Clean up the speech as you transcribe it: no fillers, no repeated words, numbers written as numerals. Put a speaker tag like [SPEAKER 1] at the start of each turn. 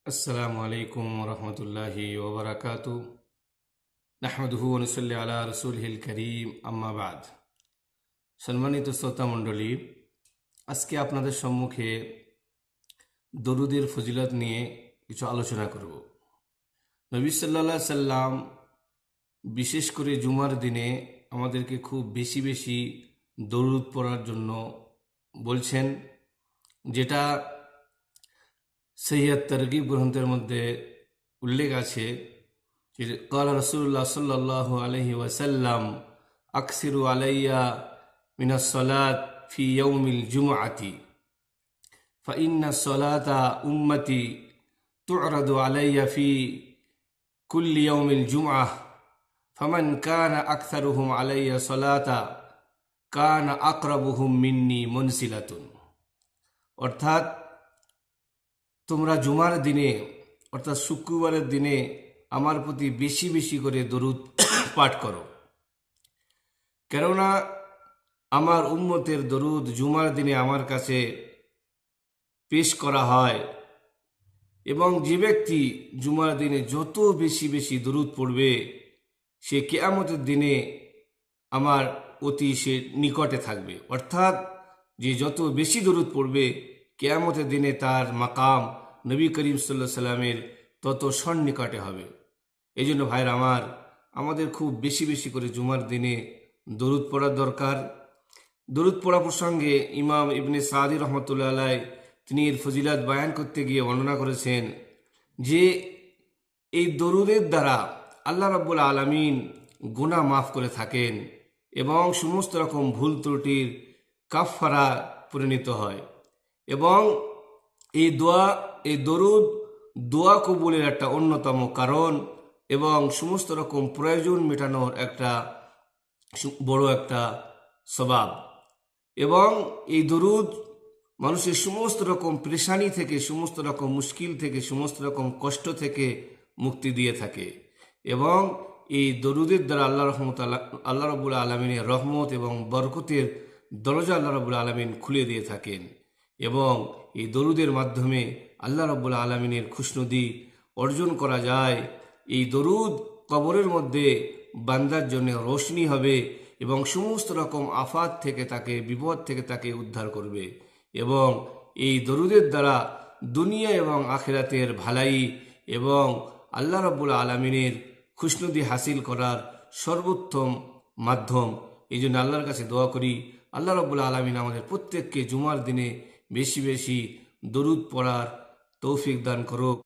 [SPEAKER 1] আসসালামু আলাইকুম রহমতুল্লাহি ওবরাকাতু নাহমাদুহু ওয়া নুসাল্লি আলা রাসূলিহিল কারীম আম্মা বাদ। সম্মানিত শ্রোতা মণ্ডলী, আজকে আপনাদের সম্মুখে দরুদের ফজিলত নিয়ে কিছু আলোচনা করব। নবী সাল্লাল্লাহু আলাইহি সাল্লাম বিশেষ করে জুমার দিনে আমাদেরকে খুব বেশি বেশি দরুদ পড়ার জন্য বলছেন, যেটা সহিহ তারগিব গ্রন্থের মধ্যে উল্লেখ আছে। قال রাসূলুল্লাহ সাল্লাল্লাহু আলাইহি ওয়াসাল্লাম আকসিরু আলাইয়া মিনাস সালাত ফি ইয়াউমিল জুমআতি ফাইন্না সালাতা উম্মতি তু'রাদু আলাইয়া ফি কুল্লি ইয়াউমিল জুমআহ ফামান কানা আকসারুহুম আলাইয়া সালাতা কানা আকরাবুহুম মিন্নি মুনসিলাতুন। অর্থাৎ তোমরা জুমার দিনে অর্থাৎ শুক্রবারের দিনে আমার প্রতি বেশি বেশি করে দরুদ পাঠ করো, কেননা আমার উম্মতের দরুদ জুমার দিনে আমার কাছে পেশ করা হয়, এবং যে ব্যক্তি জুমার দিনে যত বেশি বেশি দরুদ পড়বে সে কিয়ামতের দিনে আমার অতি সে নিকটে থাকবে। অর্থাৎ যে যত বেশি দরুদ পড়বে কিয়ামতের দিনে তার মাকাম নবী করিম সাল্লাল্লাহু আলাইহি সাল্লামের তত সন্নিকটে হবে। এই জন্য ভাইরা আমাদের খুব বেশি বেশি করে জুমার দিনে দরুদ পড়ার দরকার। দরুদ পড়া প্রসঙ্গে ইমাম ইবনে সাদি রহমতুল্লাহ আলাইহি তিনি এর ফজিলত বয়ান করতে গিয়ে বর্ণনা করেছেন যে এই দরুদের দ্বারা আল্লাহ রাব্বুল আলামিন গুনাহ মাফ করে থাকেন এবং সমস্ত রকম ভুল ত্রুটির কাফফারা পরিণত হয়, এবং এই দরুদ দোয়া কবুলের একটা অন্যতম কারণ এবং সমস্ত রকম প্রয়োজন মেটানোর একটা বড় একটা সবাব। এবং এই দরুদ মানুষের সমস্ত রকম পেরেশানি থেকে, সমস্ত রকম মুশকিল থেকে, সমস্ত রকম কষ্ট থেকে মুক্তি দিয়ে থাকে, এবং এই দরুদের দ্বারা আল্লাহ রাব্বুল আলামিনের রহমত এবং বরকতের দরজা আল্লাহ রাব্বুল আলামিন খুলে দিয়ে থাকেন, এবং এই দরুদের মাধ্যমে আল্লাহ রাব্বুল আলামিনের খুশনুদি অর্জন করা যায়। এই দরুদ কবরের মধ্যে বান্দার জন্য রোশনি হবে এবং সমস্ত রকম আফাত থেকে তাকে, বিপদ থেকে তাকে উদ্ধার করবে, এবং এই দরুদের দ্বারা দুনিয়া এবং আখিরাতের ভালাই এবং আল্লাহ রাব্বুল আলামিনের খুশনুদি হাসিল করার সর্বোত্তম মাধ্যম। এই জন্য আল্লাহর কাছে দোয়া করি, আল্লাহ রাব্বুল আলামিন আমাদের প্রত্যেককে জুমার দিনে বেশি বেশি দরুদ পড়ার তৌফিক দান করুক।